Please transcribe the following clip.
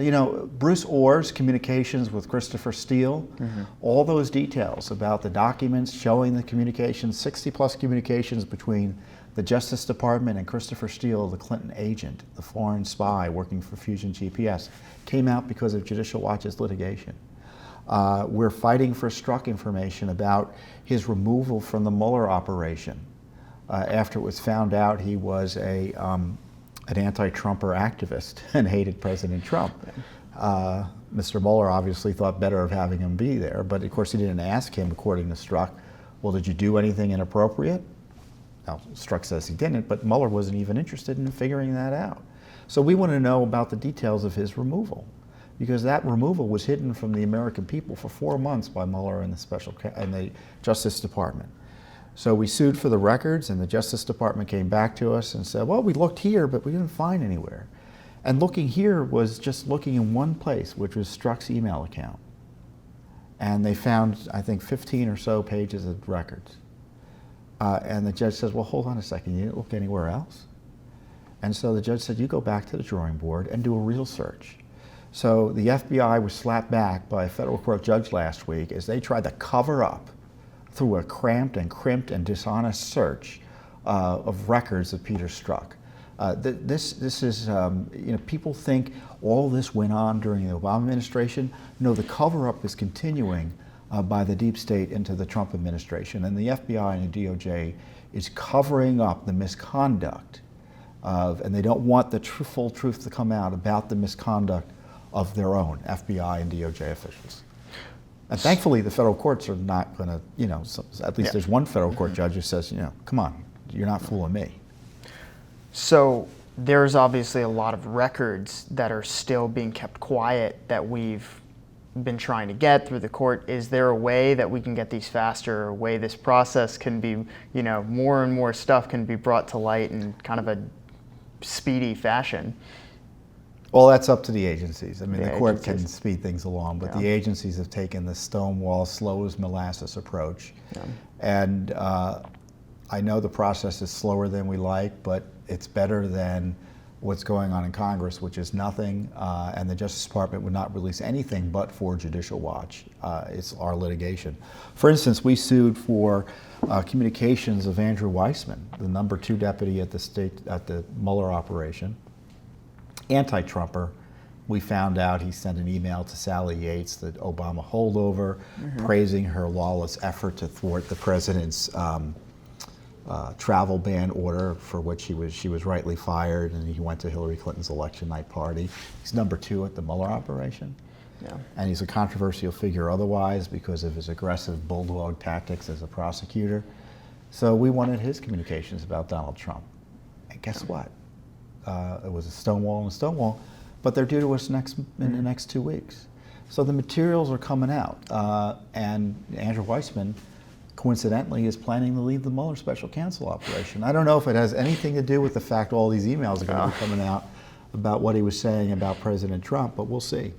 You know, Bruce Orr's communications with Christopher Steele, all those details about the documents showing the communications, 60 plus communications between the Justice Department and Christopher Steele, the Clinton agent, the foreign spy working for Fusion GPS, came out because of Judicial Watch's litigation. We're fighting for Strzok information about his removal from the Mueller operation after it was found out he was an anti-Trumper activist and hated President Trump. Mr. Mueller obviously thought better of having him be there, but of course he didn't ask him, according to Strzok, well, did you do anything inappropriate? Now, Strzok says he didn't, but Mueller wasn't even interested in figuring that out. So we want to know about the details of his removal, because that removal was hidden from the American people for 4 months by Mueller and the Justice Department. So we sued for the records, and the Justice Department came back to us and said, well, we looked here, but we didn't find anywhere. And looking here was just looking in one place, which was Strzok's email account. And they found, I think, 15 or so pages of records. And the judge says, well, hold on a second, you didn't look anywhere else? And so the judge said, you go back to the drawing board and do a real search. So the FBI was slapped back by a federal court judge last week as they tried to cover up through a cramped and crimped and dishonest search of records of Peter Strzok. This is, you know, people think all this went on during the Obama administration. No, the cover-up is continuing by the deep state into the Trump administration. And the FBI and the DOJ is covering up the misconduct and they don't want the full truth to come out about the misconduct of their own FBI and DOJ officials. And thankfully, the federal courts are not going to, you know, at least there's one federal court judge who says, you know, come on, you're not fooling me. So there's obviously a lot of records that are still being kept quiet that we've been trying to get through the court. Is there a way that we can get these faster, or a way this process can be, you know, more and more stuff can be brought to light in kind of a speedy fashion? Well, that's up to the agencies. I mean, The the court agencies. can speed things along, but the agencies have taken the stonewall, slow as molasses approach. And I know the process is slower than we like, but it's better than what's going on in Congress, which is nothing, and the Justice Department would not release anything but for Judicial Watch. It's our litigation. For instance, we sued for communications of Andrew Weissman, the #2 deputy at the Mueller operation, anti-Trumper. We found out he sent an email to Sally Yates, the Obama holdover, praising her lawless effort to thwart the president's travel ban order, for which she was rightly fired, and he went to Hillary Clinton's election night party. He's #2 at the Mueller operation. And he's a controversial figure otherwise because of his aggressive bulldog tactics as a prosecutor. So we wanted his communications about Donald Trump. And guess what? It was a stonewall and a stonewall, but they're due to us in the next 2 weeks. So the materials are coming out, and Andrew Weissman, coincidentally, is planning to lead the Mueller special counsel operation. I don't know if it has anything to do with the fact all these emails are going to be coming out about what he was saying about President Trump, but we'll see.